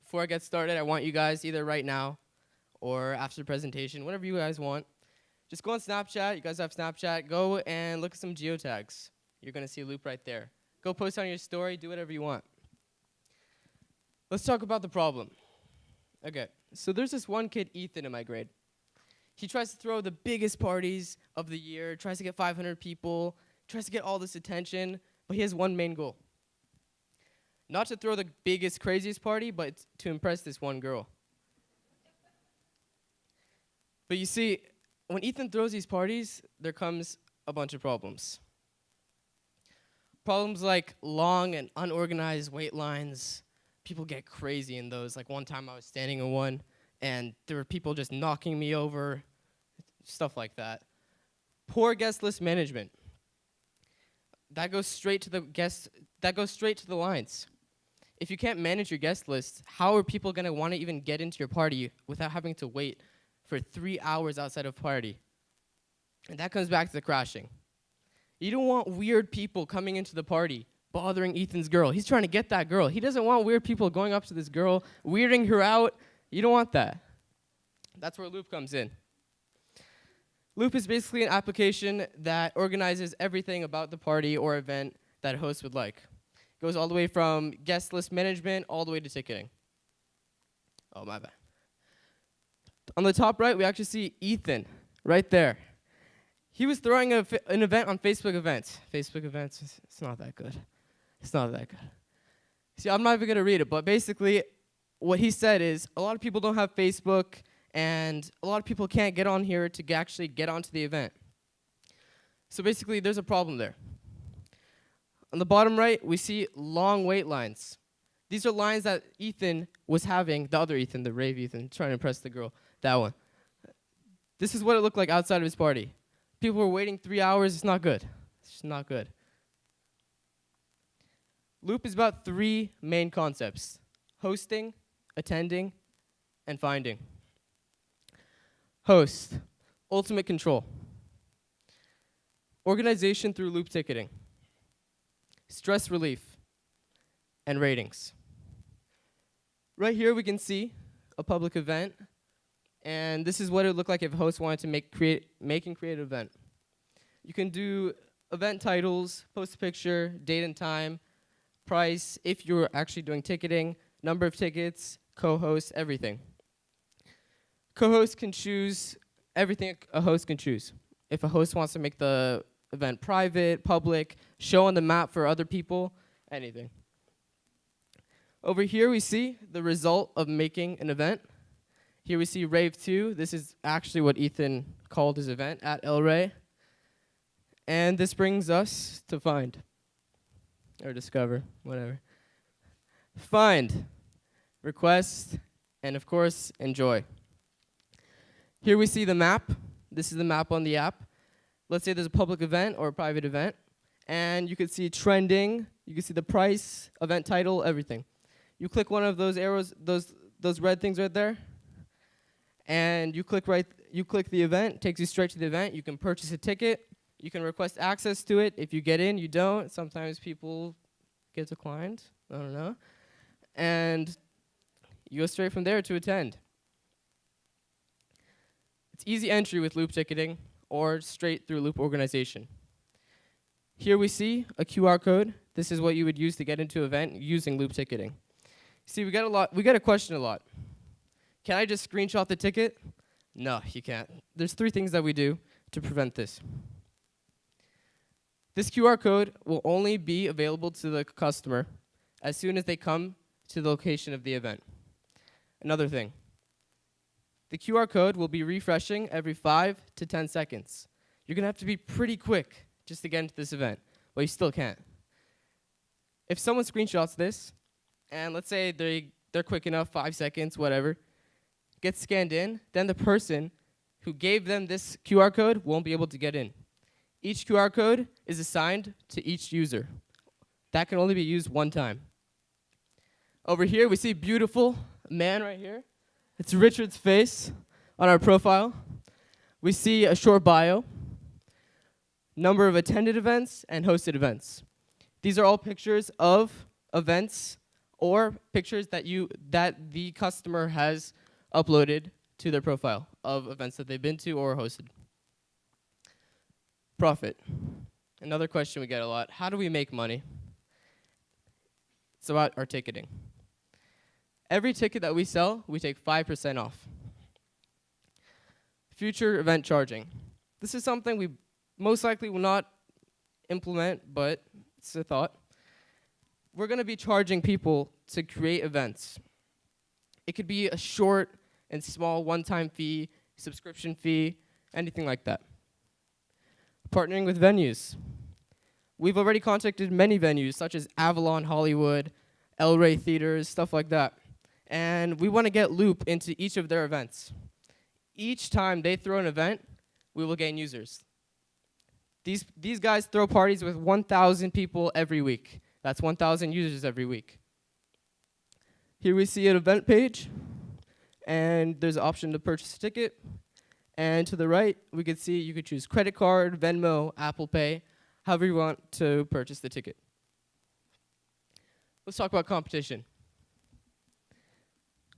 Before I get started, I want you guys either right now or after the presentation, whatever you guys want, just go on Snapchat. You guys have Snapchat. Go and look at some geotags. You're going to see a loop right there. Go post on your story. Do whatever you want. Let's talk about the problem. Okay, so there's this one kid, Ethan, in my grade. He tries to throw the biggest parties of the year, tries to get 500 people, tries to get all this attention, but he has one main goal. Not to throw the biggest, craziest party, but to impress this one girl. But you see, when Ethan throws these parties, there comes a bunch of problems. Problems like long and unorganized wait lines. People get crazy in those. Like one time I was standing in one, and there were people just knocking me over, stuff like that. Poor guest list management. That goes straight to the lines. If you can't manage your guest list, how are people going to want to even get into your party without having to wait for 3 hours outside of party? And that comes back to the crashing. You don't want weird people coming into the party, bothering Ethan's girl. He's trying to get that girl. He doesn't want weird people going up to this girl, weirding her out. You don't want that. That's where Loop comes in. Loop is basically an application that organizes everything about the party or event that a host would like. It goes all the way from guest list management all the way to ticketing. Oh, my bad. On the top right, we actually see Ethan right there. He was throwing an event on Facebook events. Facebook events, it's not that good. It's not that good. See, I'm not even going to read it, but basically what he said is a lot of people don't have Facebook, and a lot of people can't get on here to actually get onto the event. So basically, there's a problem there. On the bottom right, we see long wait lines. These are lines that Ethan was having, the other Ethan, the rave Ethan, trying to impress the girl, that one. This is what it looked like outside of his party. People were waiting 3 hours. It's not good. It's just not good. Loop is about 3 main concepts: hosting, attending, and finding. Host, ultimate control. Organization through Loop ticketing. Stress relief, and ratings. Right here we can see a public event, and this is what it would look like if a host wanted to make and create an event. You can do event titles, post a picture, date and time, price, if you're actually doing ticketing, number of tickets, co-host, everything. Co-host can choose everything a host can choose. If a host wants to make the event private, public, show on the map for other people, anything. Over here we see the result of making an event. Here we see Rave 2. This is actually what Ethan called his event at El Rey. And this brings us to find, or discover, whatever. Find, request, and of course, enjoy. Here we see the map. This is the map on the app. Let's say there's a public event or a private event, and you could see trending, you can see the price, event title, everything. You click one of those arrows, those red things right there, and you click the event, takes you straight to the event. You can purchase a ticket, you can request access to it. If you get in, you don't. Sometimes people get declined, I don't know. And you go straight from there to attend. It's easy entry with Loop ticketing, or straight through Loop organization. Here we see a QR code. This is what you would use to get into an event using Loop ticketing. See, we get a question a lot. Can I just screenshot the ticket? No, you can't. There's 3 things that we do to prevent this. This QR code will only be available to the customer as soon as they come to the location of the event. Another thing. The QR code will be refreshing every 5 to 10 seconds. You're going to have to be pretty quick just to get into this event, but you still can't. If someone screenshots this, and let's say they're quick enough, 5 seconds, whatever, gets scanned in, then the person who gave them this QR code won't be able to get in. Each QR code is assigned to each user. That can only be used one time. Over here, we see beautiful man right here. It's Richard's face on our profile. We see a short bio, number of attended events, and hosted events. These are all pictures of events or pictures that the customer has uploaded to their profile of events that they've been to or hosted. Profit. Another question we get a lot. How do we make money? It's about our ticketing. Every ticket that we sell, we take 5% off. Future event charging. This is something we most likely will not implement, but it's a thought. We're going to be charging people to create events. It could be a short and small one-time fee, subscription fee, anything like that. Partnering with venues. We've already contacted many venues, such as Avalon Hollywood, El Rey Theaters, stuff like that. And we want to get Loop into each of their events. Each time they throw an event, we will gain users. These guys throw parties with 1,000 people every week. That's 1,000 users every week. Here we see an event page, and there's an option to purchase a ticket. And to the right, we could see you could choose credit card, Venmo, Apple Pay, however you want to purchase the ticket. Let's talk about competition.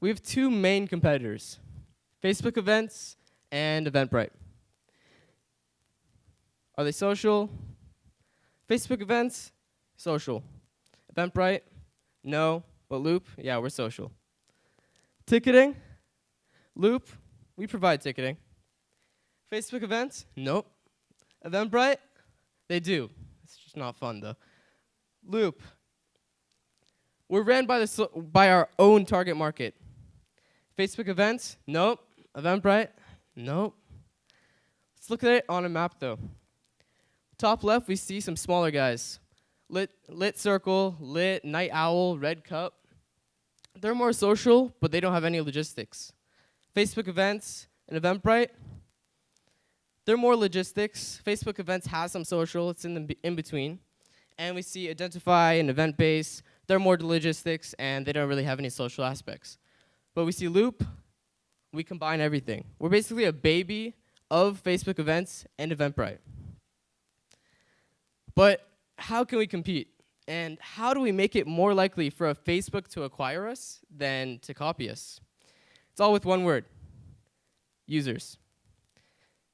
We have two main competitors, Facebook events and Eventbrite. Are they social? Facebook events, social. Eventbrite, no. But Loop, yeah, we're social. Ticketing, Loop, we provide ticketing. Facebook events, nope. Eventbrite, they do. It's just not fun though. Loop, we're ran by our own target market. Facebook events, nope. Eventbrite, nope. Let's look at it on a map though. Top left, we see some smaller guys. Lit Circle, Lit, Night Owl, Red Cup. They're more social, but they don't have any logistics. Facebook events and Eventbrite, they're more logistics. Facebook events has some social, it's in between. And we see Identify and Event Base, they're more logistics and they don't really have any social aspects. But we see Loop, we combine everything. We're basically a baby of Facebook events and Eventbrite. But how can we compete? And how do we make it more likely for a Facebook to acquire us than to copy us? It's all with one word, users.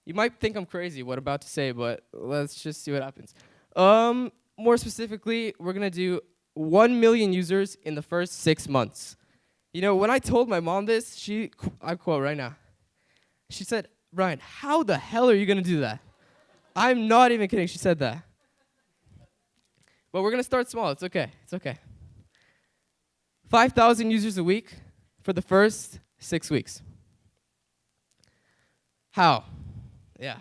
You might think I'm crazy what I'm about to say, but let's just see what happens. More specifically, we're going to do 1 million users in the first 6 months. You know, when I told my mom this, I quote right now, she said, "Bryan, how the hell are you going to do that?" I'm not even kidding, she said that. But we're going to start small. It's okay. It's okay. 5,000 users a week for the first 6 weeks. How? Yeah,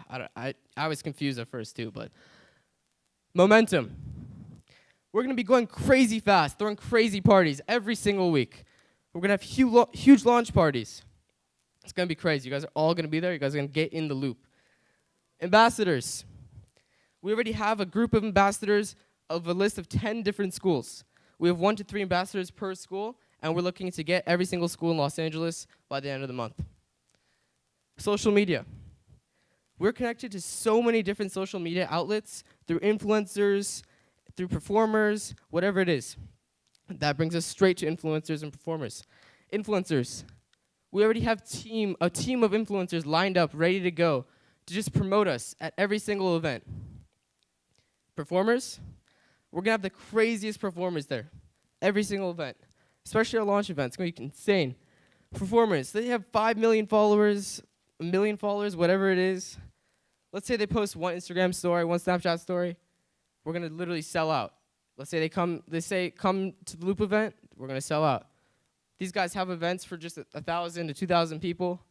I was confused at first too, but momentum. We're going to be going crazy fast, throwing crazy parties every single week. We're going to have huge launch parties. It's going to be crazy. You guys are all going to be there. You guys are going to get in the loop. Ambassadors. We already have a group of ambassadors of a list of 10 different schools. We have 1 to 3 ambassadors per school, and we're looking to get every single school in Los Angeles by the end of the month. Social media. We're connected to so many different social media outlets through influencers, through performers, whatever it is. That brings us straight to influencers and performers. Influencers. We already have a team of influencers lined up, ready to go, to just promote us at every single event. Performers. We're going to have the craziest performers there, every single event, especially our launch events. It's going to be insane. Performers, they have 5 million followers, 1 million followers, whatever it is. Let's say they post 1 Instagram story, 1 Snapchat story. We're going to literally sell out. Let's say they say come to the Loop event, we're going to sell out. These guys have events for just 1,000 to 2,000 people.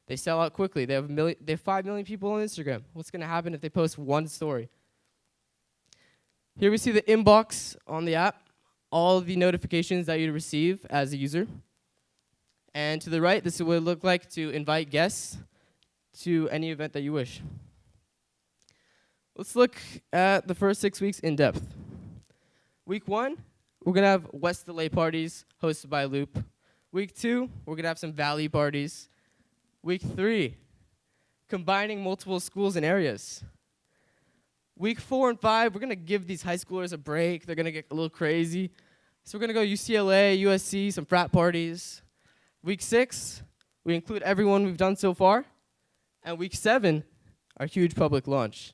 They sell out quickly. They have 5 million people on Instagram. What's going to happen if they post 1 story? Here we see the inbox on the app, all the notifications that you receive as a user. And to the right, this is what it would look like to invite guests to any event that you wish. Let's look at the first 6 weeks in depth. Week 1, we're going to have West LA parties hosted by Loop. Week 2, we're going to have some Valley parties. Week 3, combining multiple schools and areas. Week 4 and 5, we're going to give these high schoolers a break. They're going to get a little crazy. So we're going to go UCLA, USC, some frat parties. Week 6, we include everyone we've done so far. And week 7, our huge public launch.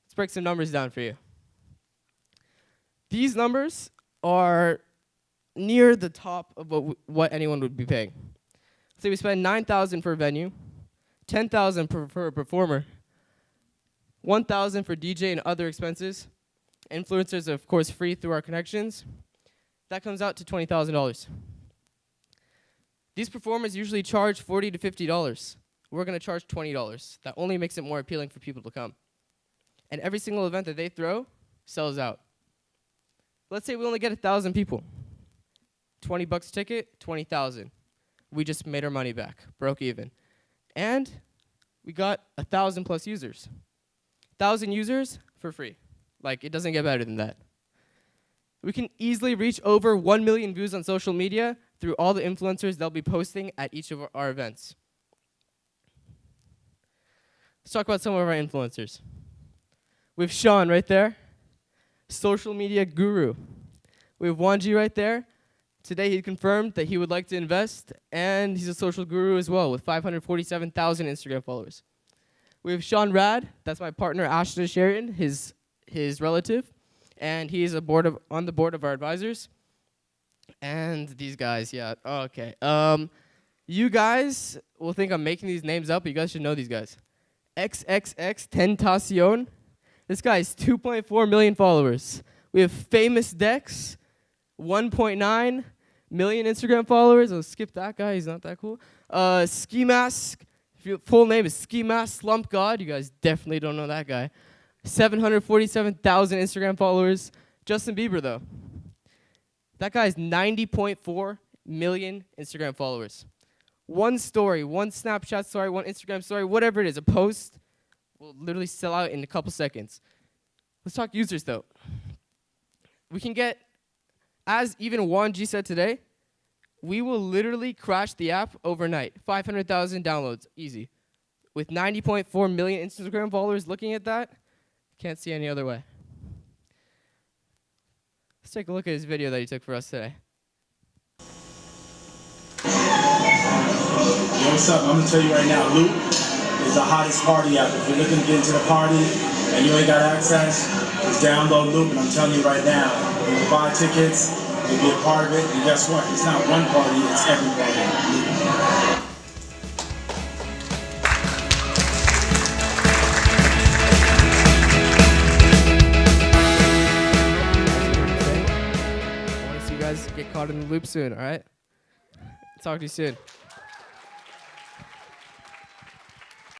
Let's break some numbers down for you. These numbers are near the top of what anyone would be paying. So we spend $9,000 for a venue, $10,000 for a performer, $1,000 for DJ and other expenses. Influencers are, of course, free through our connections. That comes out to $20,000. These performers usually charge $40 to $50. We're going to charge $20. That only makes it more appealing for people to come. And every single event that they throw sells out. Let's say we only get 1,000 people. $20 a ticket, 20,000. We just made our money back, broke even. And we got 1,000 plus users. 1,000 users for free. Like, it doesn't get better than that. We can easily reach over 1 million views on social media through all the influencers they'll be posting at each of our events. Let's talk about some of our influencers. We have Sean right there, social media guru. We have Wanji right there. Today he confirmed that he would like to invest, and he's a social guru as well with 547,000 Instagram followers. We have Sean Rad, that's my partner Ashton Sheridan, his relative, and he's on the board of our advisors. And these guys, yeah, okay. You guys will think I'm making these names up, but you guys should know these guys. XXX Tentacion. This guy has 2.4 million followers. We have Famous Dex, 1.9 million Instagram followers. I'll skip that guy, he's not that cool. Ski Mask, full name is Ski Mask Slump God. You guys definitely don't know that guy. 747,000 Instagram followers. Justin Bieber, though. That guy has 90.4 million Instagram followers. One story, one Snapchat story, one Instagram story, whatever it is, a post will literally sell out in a couple seconds. Let's talk users, though. We can get, as even Wanji said today, we will literally crash the app overnight. 500,000 downloads, easy. With 90.4 million Instagram followers looking at that, can't see any other way. Let's take a look at his video that he took for us today. Yo, what's up? I'm going to tell you right now, Loop is the hottest party app. If you're looking to get into the party and you ain't got access, just download Loop, and I'm telling you right now, you can buy tickets, you'll be a part of it, and guess what? It's not one party, it's every party. Get caught in the loop soon, all right? Talk to you soon.